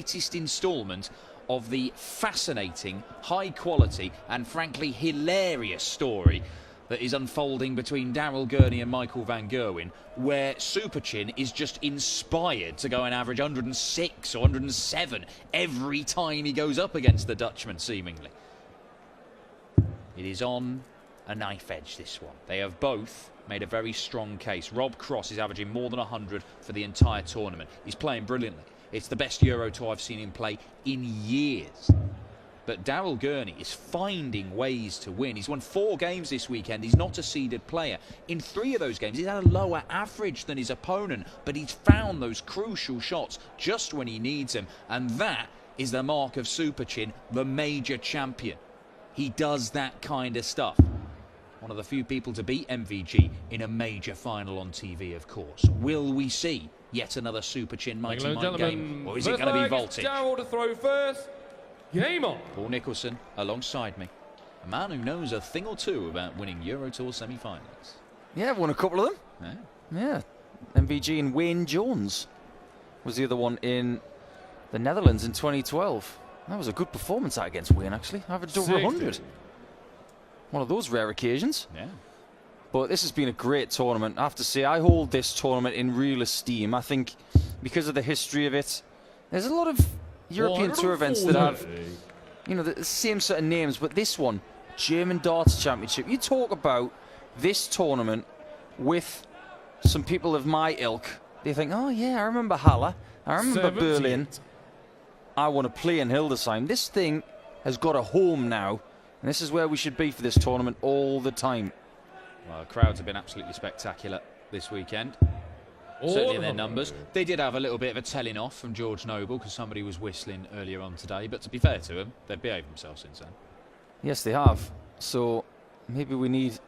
latest instalment of the fascinating, high-quality and frankly hilarious story that is unfolding between Daryl Gurney and Michael van Gerwen, where Superchin is just inspired to go and average 106 or 107 every time he goes up against the Dutchman, seemingly. It is on a knife edge, this one. They have both made a very strong case. Rob Cross is averaging more than 100 for the entire tournament. He's playing brilliantly. It's the best Euro Tour I've seen him play in years. But Daryl Gurney is finding ways to win. He's won 4 games this weekend. He's not a seeded player. In 3 of those games, he's had a lower average than his opponent, but he's found those crucial shots just when he needs them. And that is the mark of Superchin, the major champion. He does that kind of stuff. One of the few people to beat MVG in a major final on TV, of course. Will we see yet another Superchin Mighty Mike game? Or is it going to be voltage? Daryl to throw first. Game on. Paul Nicholson alongside me. A man who knows a thing or two about winning Euro Tour semi-finals. Yeah, I've won a couple of them. Yeah. MVG and Wayne Jones was the other one in the Netherlands in 2012. That was a good performance that against Wayne, actually. I averaged over 100. One of those rare occasions. Yeah. But this has been a great tournament. I have to say, I hold this tournament in real esteem. I think because of the history of it, there's a lot of European Tour events that have, you know, the same sort of names, but this one, German Darts Championship, you talk about this tournament with some people of my ilk, they think, oh yeah, I remember Halle, I remember Berlin, I want to play in Hildesheim. This thing has got a home now, and this is where we should be for this tournament all the time. Well, the crowds have been absolutely spectacular this weekend. Certainly in their numbers. They did have a little bit of a telling off from George Noble because somebody was whistling earlier on today, but to be fair to them, they've behaved themselves since then. Yes, they have. So maybe we need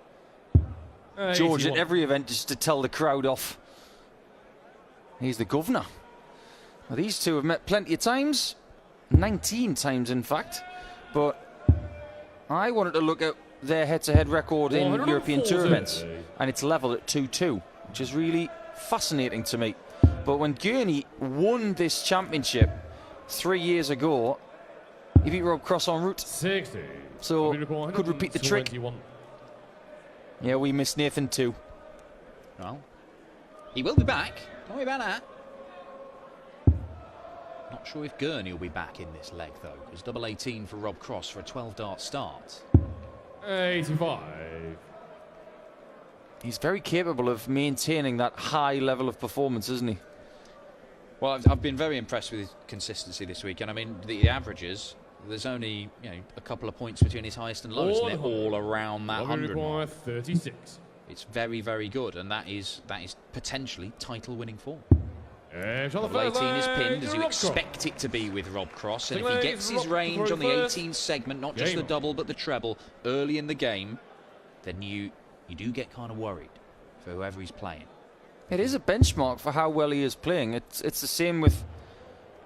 George at every event just to tell the crowd off. He's the governor. Well, these two have met plenty of times, 19 times in fact, but I wanted to look at their head-to-head record in European Tour events, and it's level at 2-2, which is really fascinating to me. But when Gurney won this championship 3 years ago, he beat Rob Cross en route. 60. So could repeat the trick. Yeah, we miss Nathan too. Well, he will be back. Don't worry about that. Not sure if Gurney will be back in this leg though, because double 18 for Rob Cross for a 12-dart start. 85. He's very capable of maintaining that high level of performance, isn't he? Well, I've been very impressed with his consistency this week, and I mean the averages. There's only a couple of points between his highest and lowest, and they're all around that 100 mark. 36. It's very, very good, and that is potentially title-winning form. Double 18 is pinned, as you expect it to be with Rob Cross, and if he gets his range on the 18 segment, not just the double but the treble, early in the game, then you do get kind of worried for whoever he's playing. It is a benchmark for how well he is playing. It's the same with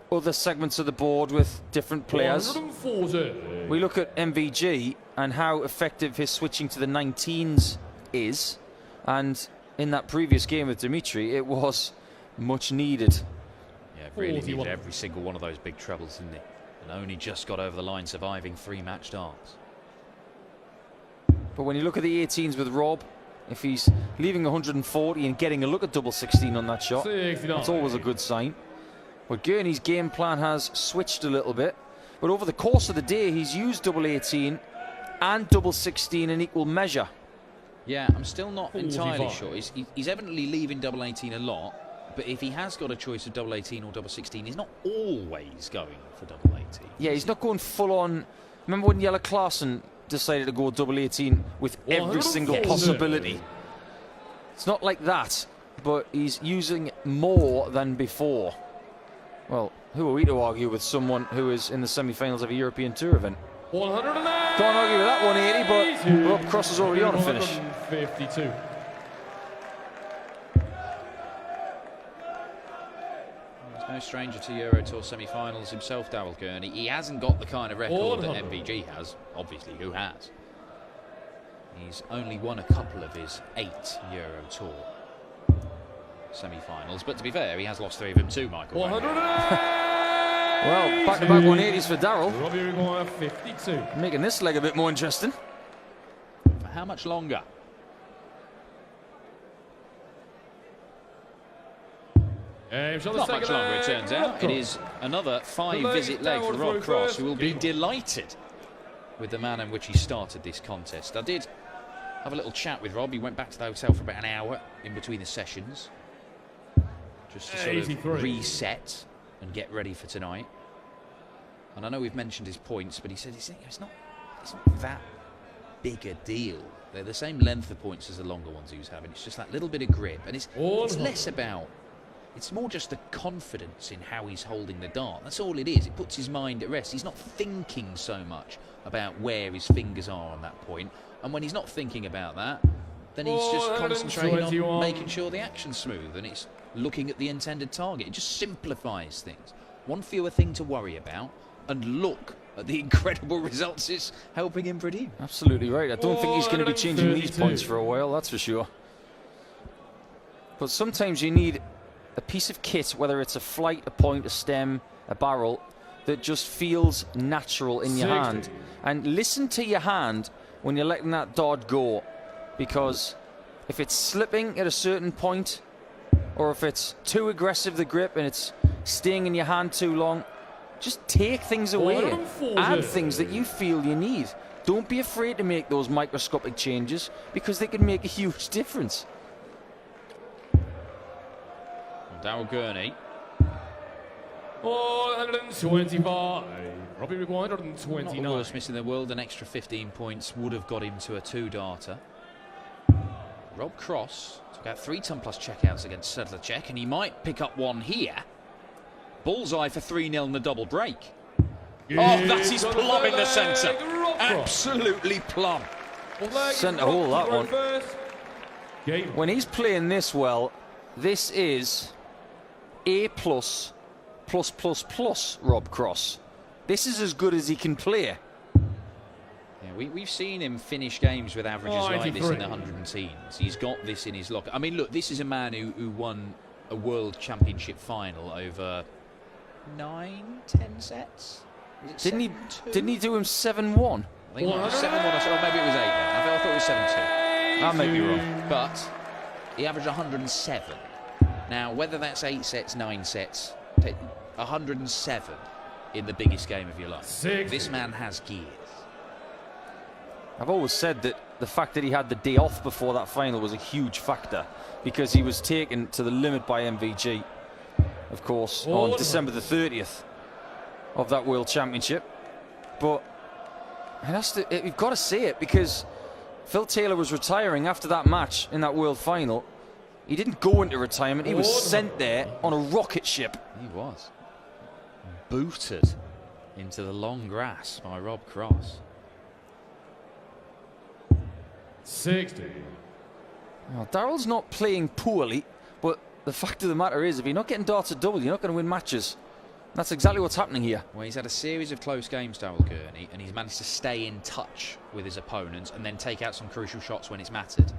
other segments of the board with different players. 140. We look at MVG and how effective his switching to the 19s is, and in that previous game with Dimitri, it was much needed. Yeah, really needed every single one of those big trebles, didn't he? And only just got over the line surviving 3 match darts. But when you look at the 18s with Rob, if he's leaving 140 and getting a look at double 16 on that shot, 69. That's always a good sign. But Gurney's game plan has switched a little bit. But over the course of the day, he's used double 18 and double 16 in equal measure. Yeah, I'm still not entirely sure. He's evidently leaving double 18 a lot, but if he has got a choice of double 18 or double 16, he's not always going for double 18. Yeah, he's not going full on. Remember when Jelle Klaassen decided to go double 18 with every single possibility? It's not like that, but he's using more than before. Well, who are we to argue with someone who is in the semi-finals of a European Tour event? 108. Can't argue with that 180, but Rob Cross is already on a finish. 52. He's no stranger to Euro Tour semi-finals himself, Daryl Gurney. He hasn't got the kind of record that MVG has. Obviously, who has? He's only won a couple of his 8 Euro Tour semi-finals, but to be fair, he has lost 3 of them too, Michael. 108. Well, back-to-back 180s for Daryl. Robbie required 52. Making this leg a bit more interesting. For how much longer? Not much longer, it turns out. It is another 5-visit leg for Rob Cross, who will be delighted with the manner in which he started this contest. I did have a little chat with Rob. He went back to the hotel for about an hour in between the sessions, just to sort of reset and get ready for tonight. And I know we've mentioned his points, but he said it's not that big a deal. They're the same length of points as the longer ones he was having. It's just that little bit of grip, and it's less about. It's more just the confidence in how he's holding the dart. That's all it is. It puts his mind at rest. He's not thinking so much about where his fingers are on that point. And when he's not thinking about that, then he's just concentrating on making sure the action's smooth and it's looking at the intended target. It just simplifies things. One fewer thing to worry about, and look at the incredible results it's helping him produce. Absolutely right. I don't think he's going to be changing these points for a while, that's for sure. But sometimes you need a piece of kit, whether it's a flight, a point, a stem, a barrel, that just feels natural in your hand. And listen to your hand when you're letting that dart go, because if it's slipping at a certain point, or if it's too aggressive, the grip, and it's staying in your hand too long, just take things away. Add things that you feel you need. Don't be afraid to make those microscopic changes, because they can make a huge difference. Daryl Gurney. 125. Robbie required 129. Not the worst miss in the world. An extra 15 points would have got him to a 2-darter. Rob Cross took out 3 ton-plus checkouts against Sedlacek, and he might pick up one here. Bullseye for 3-0 in the double break. Oh, that is plumb in the centre. Absolutely plumb. Centre hole, that one. When he's playing this well, this is A+++++ Rob Cross. This is as good as he can play. Yeah, we've seen him finish games with averages like this in the 110s. He's got this in his locker. I mean, look, this is a man who won a World Championship final over 9-10 sets. Didn't he do him 7-1? I think it was 7-1 or maybe it was 8 then. I thought it was 7-2. I may be wrong. But he averaged 107. Now, whether that's 8 sets, 9 sets, 107 in the biggest game of your life. This man has gears. I've always said that the fact that he had the day off before that final was a huge factor, because he was taken to the limit by MVG, of course, on December the 30th of that World Championship. But you've got to say it, because Phil Taylor was retiring after that match in that World Final. He didn't go into retirement. He was sent there on a rocket ship. He was. Booted into the long grass by Rob Cross. 60. Well, Daryl's not playing poorly, but the fact of the matter is, if you're not getting darts at double, you're not going to win matches. That's exactly what's happening here. Well, he's had a series of close games, Daryl Gurney, and he's managed to stay in touch with his opponents and then take out some crucial shots when it's mattered.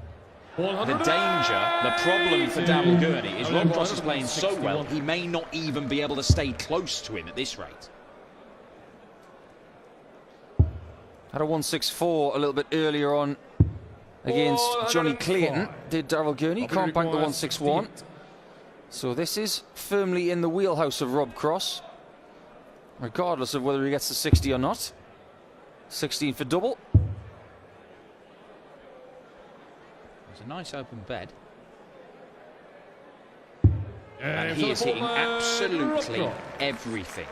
The danger, the problem for Daryl Gurney is Rob Cross is playing so well, he may not even be able to stay close to him at this rate. Had a 164 a little bit earlier on against Johnny Clayton. Did Daryl Gurney. Can't bank the 161. So this is firmly in the wheelhouse of Rob Cross, regardless of whether he gets the 60 or not. 16 for double. It's a nice open bed. And he is hitting absolutely everything.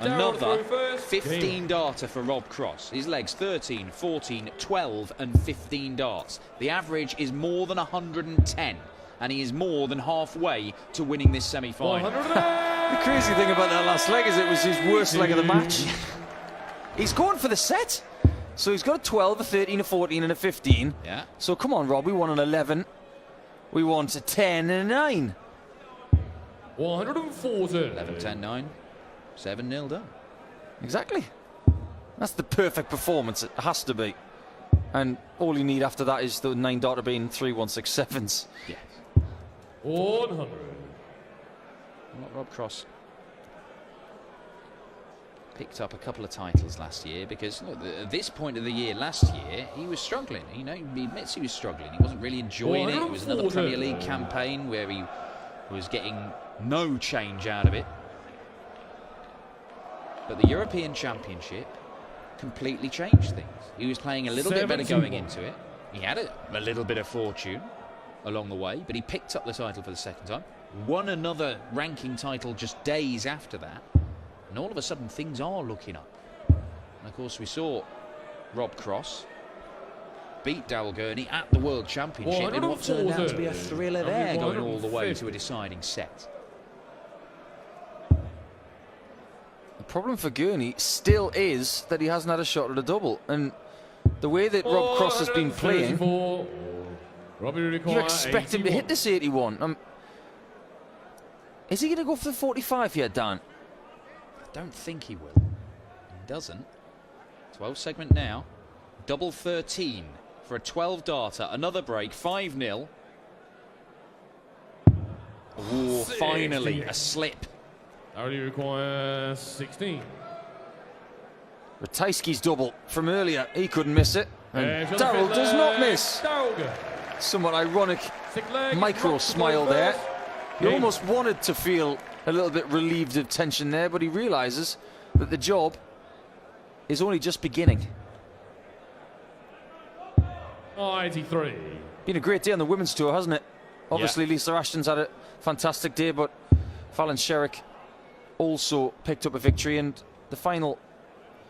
Another 15-darter for Rob Cross. His legs 13, 14, 12 and 15 darts. The average is more than 110. And he is more than halfway to winning this semi-final. The crazy thing about that last leg is it was his worst leg of the match. He's going for the set. So he's got a 12, a 13, a 14 and a 15. Yeah. So come on, Rob, we want an 11. We want a 10 and a 9. 140. 11, 10, 9. 7-0 done. Exactly. That's the perfect performance. It has to be. And all you need after that is the 9-darter being 3 167s. Yes. 100. Rob Cross picked up a couple of titles last year because look, at this point of the year last year he was struggling. You know, he admits he was struggling. He wasn't really enjoying it. It was another Premier League campaign where he was getting no change out of it. But the European Championship completely changed things. He was playing a little bit better going into it. He had a little bit of fortune along the way, but he picked up the title for the second time. Won another ranking title just days after that. And all of a sudden, things are looking up. And of course, we saw Rob Cross beat Daryl Gurney at the World Championship in what turned out to be a thriller there, going all the way to a deciding set. The problem for Gurney still is that he hasn't had a shot at a double. And the way that Rob Cross has been playing, you expect him to hit this 81. Is he going to go for the 45 here, Dan? I don't think he will. He doesn't. 12 segment now. Double 13 for a 12 darter. Another break. 5-0. Oh, finally a slip. Only requires 16. Ratajski's double from earlier. He couldn't miss it. And Daryl does not miss. Somewhat ironic micro smile there. He almost wanted to feel a little bit relieved of tension there, but he realises that the job is only just beginning. 93. Been a great day on the women's tour, hasn't it? Obviously, Lisa Ashton's had a fantastic day, but Fallon Sherrick also picked up a victory, and the final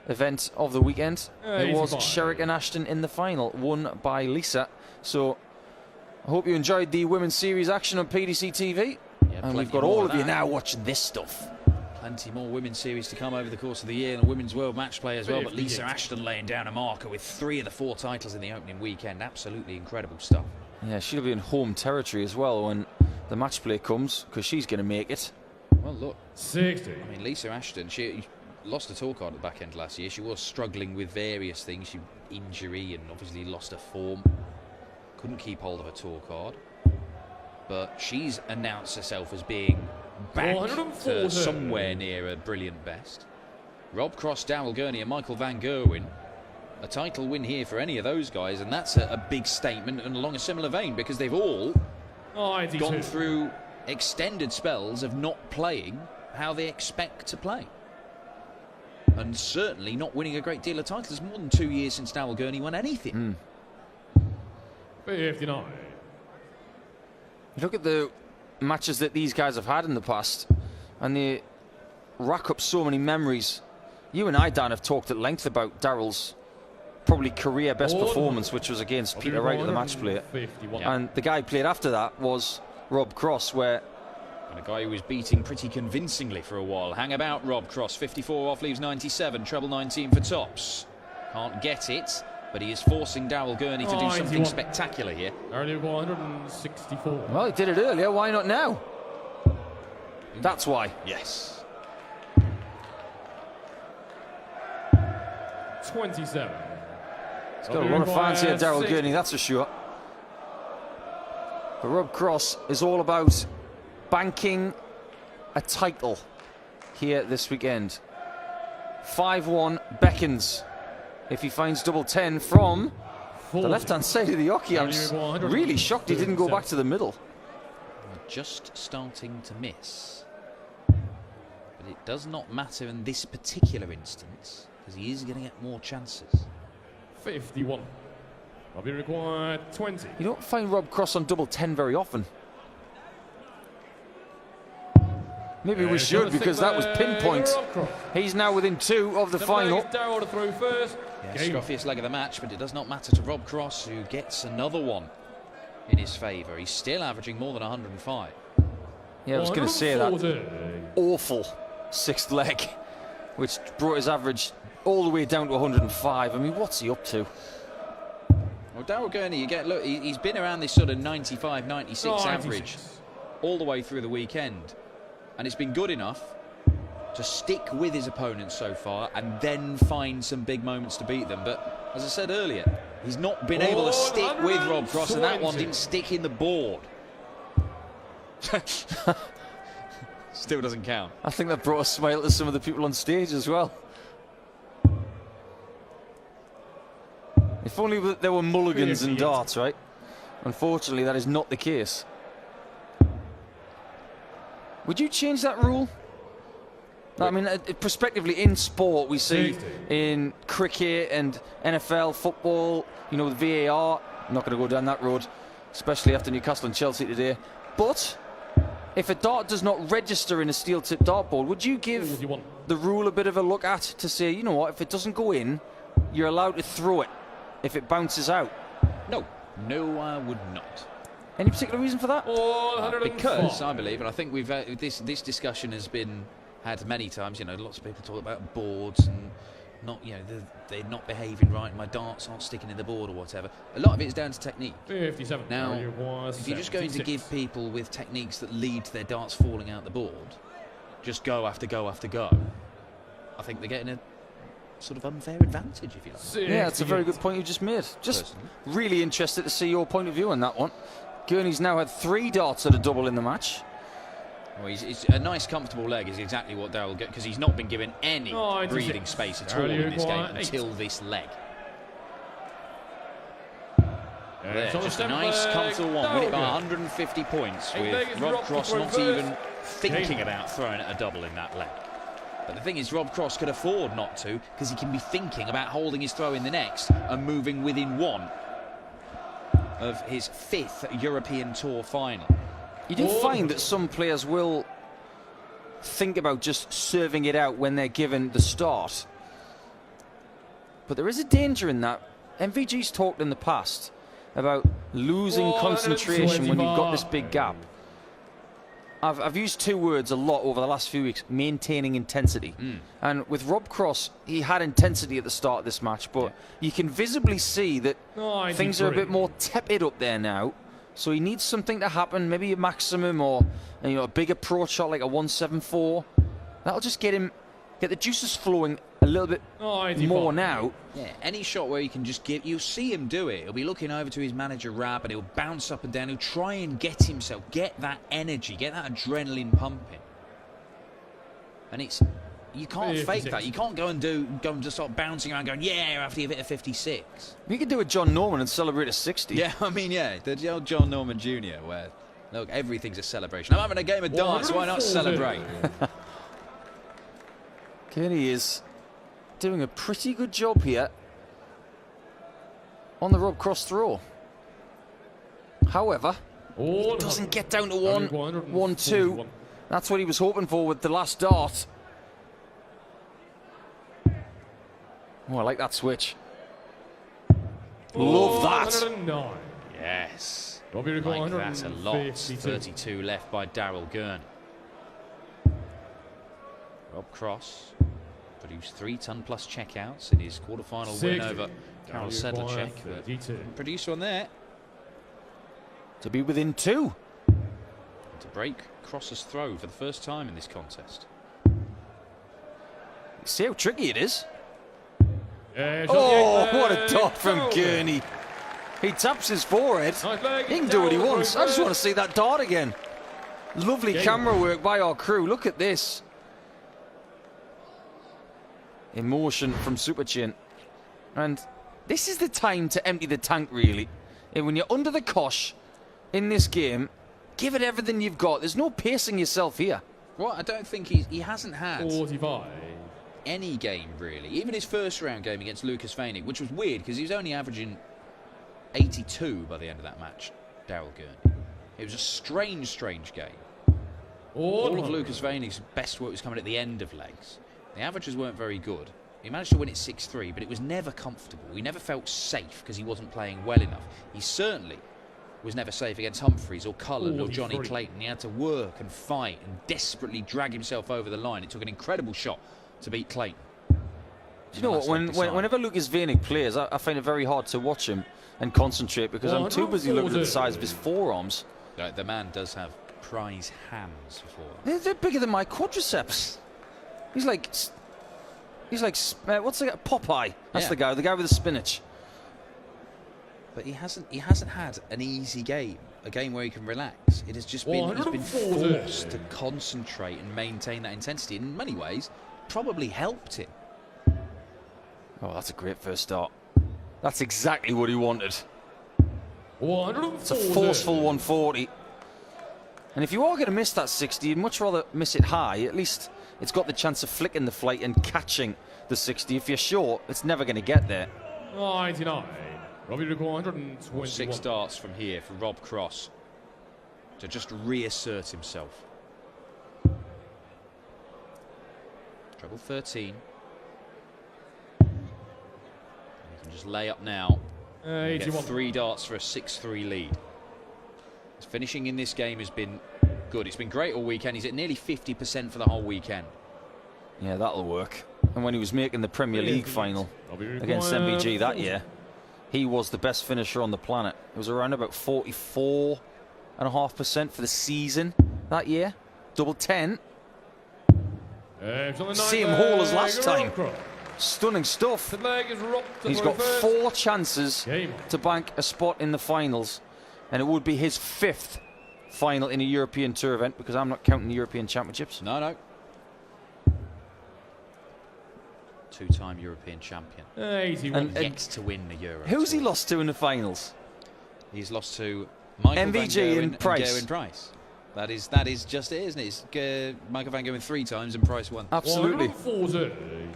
event of the weekend, it was Sherrick and Ashton in the final, won by Lisa. So I hope you enjoyed the women's series action on PDC TV. And we've got all of you now watching this stuff. Plenty more women's series to come over the course of the year, and the Women's World Match Play as well. But Lisa Ashton laying down a marker with 3 of the 4 titles in the opening weekend. Absolutely incredible stuff. Yeah, she'll be in home territory as well when the match play comes, because she's going to make it. Well, look. 60. I mean, Lisa Ashton, she lost a tour card at the back end last year. She was struggling with various things. She injury and obviously lost her form. Couldn't keep hold of her tour card. But she's announced herself as being back to somewhere near a brilliant best. Rob Cross, Daryl Gurney and Michael van Gerwen. A title win here for any of those guys, and that's a big statement, and along a similar vein, because they've all gone through extended spells of not playing how they expect to play. And certainly not winning a great deal of titles. More than 2 years since Daryl Gurney won anything. 59. Look at the matches that these guys have had in the past, and they rack up so many memories. You and I, Dan, have talked at length about Daryl's probably career best performance, which was against Peter Wright at the match play. And the guy played after that was Rob Cross, where... And a guy who was beating pretty convincingly for a while. Hang about, Rob Cross. 54 off, leaves 97. Treble 19 for tops. Can't get it, but he is forcing Daryl Gurney to do something spectacular here. Only 164. Well, he did it earlier. Why not now? That's why. Yes. 27. He's got a lot of fans here, Daryl Gurney, that's for sure. But Rob Cross is all about banking a title here this weekend. 5-1 beckons if he finds double 10 from the left-hand side of the hockey. I'm really shocked he didn't go back to the middle. Just starting to miss. But it does not matter in this particular instance, because he is going to get more chances. 51. I'll be required 20. You don't find Rob Cross on double 10 very often. Maybe we should, because that was pinpoint. He's now within 2 of the final. Daryl to throw first. Yeah, scruffiest leg of the match, but it does not matter to Rob Cross, who gets another one in his favour. He's still averaging more than 105. Yeah, I was going to say that awful 6th leg, which brought his average all the way down to 105. I mean, what's he up to? Well, Daryl Gurney, you get, look, he's been around this sort of 95, 96 average all the way through the weekend. And it's been good enough to stick with his opponents so far and then find some big moments to beat them. But as I said earlier, he's not been able to stick with Rob Cross, and that one didn't stick in the board. Still doesn't count. I think that brought a smile to some of the people on stage as well. If only there were mulligans in darts, right? Unfortunately, that is not the case. Would you change that rule? I mean, prospectively, in sport, we see in cricket and NFL, football, you know, with VAR. I'm not going to go down that road, especially after Newcastle and Chelsea today. But if a dart does not register in a steel-tipped dartboard, would you give the rule a bit of a look at to say, you know what, if it doesn't go in, you're allowed to throw it if it bounces out? No, I would not. Any particular reason for that? Because I believe, and I think we've this discussion has been had many times. You know, lots of people talk about boards and not, you know, they're not behaving right. My darts aren't sticking in the board or whatever. A lot of it is down to technique. 57. Now, if you're just going to give people with techniques that lead to their darts falling out the board, just go after go after go, I think they're getting a sort of unfair advantage, if you like. Yeah, it's a very good point you just made. Just really interested to see your point of view on that one. Gurney's now had 3 darts at a double in the match. Well, it's a nice, comfortable leg is exactly what Daryl get, because he's not been given any breathing space at all in this game until this leg. There, just a nice, comfortable one. Win it by 150 points with Rob Cross not even thinking about throwing at a double in that leg. But the thing is, Rob Cross could afford not to, because he can be thinking about holding his throw in the next and moving within one of his 5th European Tour final. You do find that some players will think about just serving it out when they're given the start. But there is a danger in that. MVG's talked in the past about losing concentration when you've got this big gap. I've used 2 words a lot over the last few weeks: maintaining intensity. And with Rob Cross, he had intensity at the start of this match, but you can visibly see that things are a bit more tepid up there now. So he needs something to happen, maybe a maximum or a big approach shot like a 174. That'll just get the juices flowing a little bit more now. Yeah, any shot where he can just you'll see him do it. He'll be looking over to his manager Rab and he'll bounce up and down. He'll try and get that energy, get that adrenaline pumping. And you can't fake that. You can't go and just start bouncing around going, yeah, after you've hit a 56. You could do a John Norman and celebrate a 60. Yeah, I mean, yeah, the old John Norman Jr. where, look, everything's a celebration. I'm having a game of darts, why not celebrate? Gurney is doing a pretty good job here on the Rob Cross throw. However, it doesn't get down to 1-2. That's what he was hoping for with the last dart. Oh, I like that switch. Love that. Yes. Like that a lot. 32 left by Daryl Gurney. Rob Cross produced 3 ton-plus checkouts in his quarter-final win over Karol Sedlacek. Produced one there. To be within 2. To break Cross's throw for the first time in this contest. See how tricky it is. Oh, what a dot from Gurney. He taps his forehead. He can do what he wants. I just want to see that dart again. Lovely camera work by our crew. Look at this. Emotion from Superchin. And this is the time to empty the tank, really. And when you're under the cosh in this game, give it everything you've got. There's no pacing yourself here. Well, I don't think he hasn't had 45. Any game, really. Even his first round game against Lucas Veinig, which was weird because he was only averaging 82 by the end of that match, Daryl Gurney. It was a strange game. All of Lucas Veinig's best work was coming at the end of legs. The averages weren't very good. He managed to win it 6-3, but it was never comfortable. He never felt safe because he wasn't playing well enough. He certainly was never safe against Humphreys or Cullen or Johnny Clayton. He had to work and fight and desperately drag himself over the line. It took an incredible shot to beat Clayton. Do you know what? Whenever Lucas Veinig plays, I find it very hard to watch him and concentrate because I'm too busy looking at the size of his forearms. The man does have prize hands for forearms. They're bigger than my quadriceps. He's like what's the guy? Popeye. That's the guy with the spinach. But he hasn't had an easy game, a game where he can relax. It has just been he's been forced to concentrate and maintain that intensity. In many ways, probably helped him. Oh, that's a great first start. That's exactly what he wanted. 140. It's a forceful 140. And if you are going to miss that 60, you'd much rather miss it high. At least it's got the chance of flicking the flight and catching the 60. If you're short, it's never going to get there. 99. Robbie requires 121. 6 darts from here for Rob Cross to just reassert himself. Treble 13. He can just lay up now. Get 81. 3 darts for a 6-3 lead. His finishing in this game has been good. It's been great all weekend. He's at nearly 50% for the whole weekend. Yeah, that'll work. And when he was making the Premier League final against MVG that year, he was the best finisher on the planet. It was around about 44.5% for the season that year. Double 10. Same hole as last time. Stunning stuff. He's got 4 chances to bank a spot in the finals, and it would be his 5th final in a European Tour event, because I'm not counting the European Championships. No. 2-time European champion. 81. And yet to win the Euro. Who's he Tour. lost to in the finals? He's lost to Michael MVG Van Gerwen and Price. Gerwyn Price. That is just it, isn't it? It's Michael Van Gerwen 3 times and Price 1. Absolutely. 140.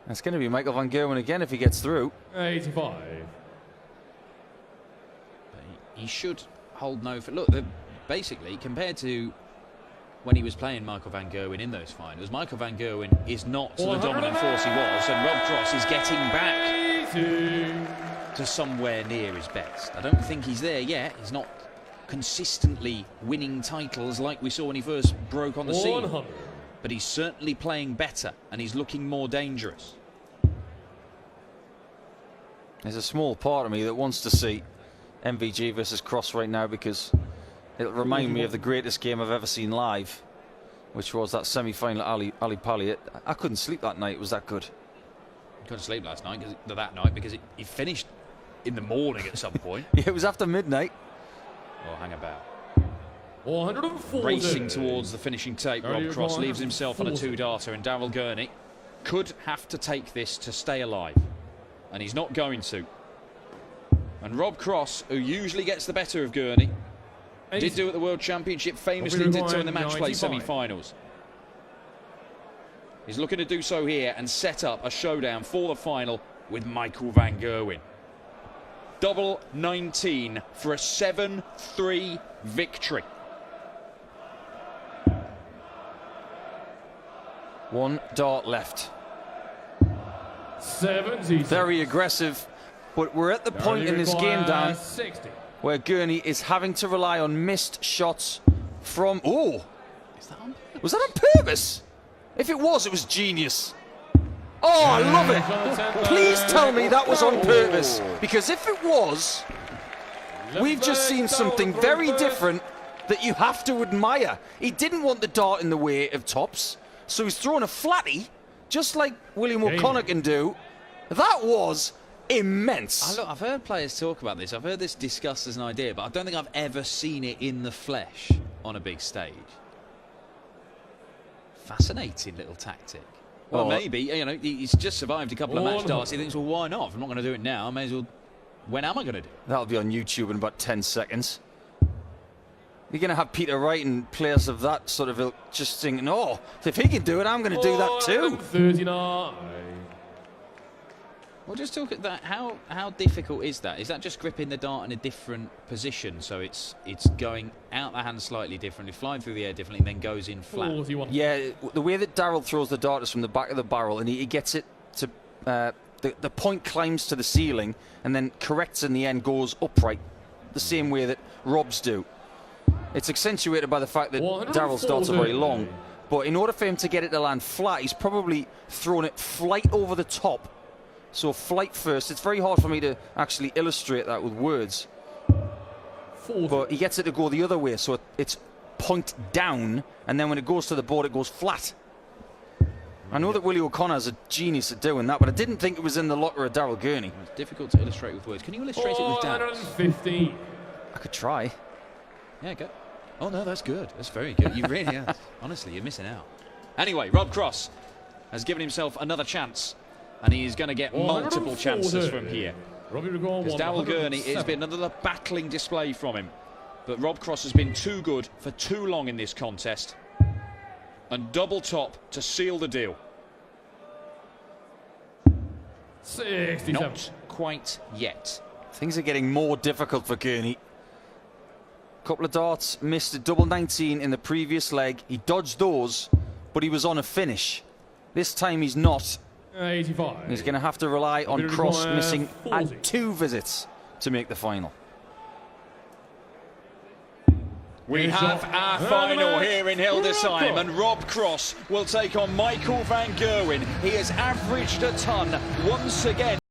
It's going to be Michael Van Gerwen again if he gets through. 85. But he should hold no for. Look, basically, compared to when he was playing Michael Van Gerwen in those finals, Michael Van Gerwen is not the dominant force he was, and Rob Cross is getting back to somewhere near his best. I don't think he's there yet. He's not consistently winning titles like we saw when he first broke on the scene. 100. But he's certainly playing better, and he's looking more dangerous. There's a small part of me that wants to see MVG versus Cross right now, because it'll remind me of the greatest game I've ever seen live, which was that semi-final at Ali Pali. I couldn't sleep that night. It was that good. Couldn't sleep last night because he finished in the morning at some point. Yeah, it was after midnight. Oh, hang about. 140. Racing towards the finishing tape, Rob Cross leaves himself on a 2-darter, and Daryl Gurney could have to take this to stay alive, and he's not going to. And Rob Cross, who usually gets the better of Gurney, did do at the World Championship, famously did so in the match play semi-finals. He's looking to do so here and set up a showdown for the final with Michael Van Gerwen. Double 19 for a 7-3 victory. 1 dart left. 70. Very aggressive, but we're at the point in this game, Dan, 60. where Gurney is having to rely on missed shots from... Oh! Is that on purpose? Was that on purpose? If it was genius. Oh, I love it. Please tell me that was on purpose, because if it was, we've just seen something very different that you have to admire. He didn't want the dart in the way of tops, so he's throwing a flatty, just like William O'Connor can do. That was immense. Look, I've heard players talk about this. I've heard this discussed as an idea, but I don't think I've ever seen it in the flesh on a big stage. Fascinating little tactic. Well, maybe, you know, he's just survived a couple of match darts. He thinks, well, why not? If I'm not going to do it now, I may as well. When am I going to do it? That'll be on YouTube in about 10 seconds. You're going to have Peter Wright and players of that sort of ilk just thinking, oh, if he can do it, I'm going to do that too. 39. Well, just talk at that. How difficult is that? Is that just gripping the dart in a different position, so it's going out the hand slightly differently, flying through the air differently, and then goes in flat? 41. Yeah, the way that Daryl throws the dart is from the back of the barrel, and he gets it to the point climbs to the ceiling, and then corrects in the end, goes upright, the same way that Rob's do. It's accentuated by the fact that Daryl's darts are very long, but in order for him to get it to land flat, he's probably thrown it flight over the top. So flight first. It's very hard for me to actually illustrate that with words. 40. But he gets it to go the other way, so it's point down, and then when it goes to the board, it goes flat. I know that Willie O'Connor's a genius at doing that, but I didn't think it was in the locker of Daryl Gurney. It's difficult to illustrate with words. Can you illustrate it with darts? 450. I could try. Yeah, go. Oh, no, that's good. That's very good. You really are. Honestly, you're missing out. Anyway, Rob Cross has given himself another chance, and he is going to get multiple chances from here. Because Daryl Gurney, it's been another battling display from him. But Rob Cross has been too good for too long in this contest. And double top to seal the deal. 67. Not quite yet. Things are getting more difficult for Gurney. Couple of darts, missed a double 19 in the previous leg. He dodged those, but he was on a finish. This time he's not. 85. He's going to have to rely on Cross missing 40. 2 visits to make the final. We have our final here in Hildesheim, and Rob Cross will take on Michael van Gerwen. He has averaged a ton once again.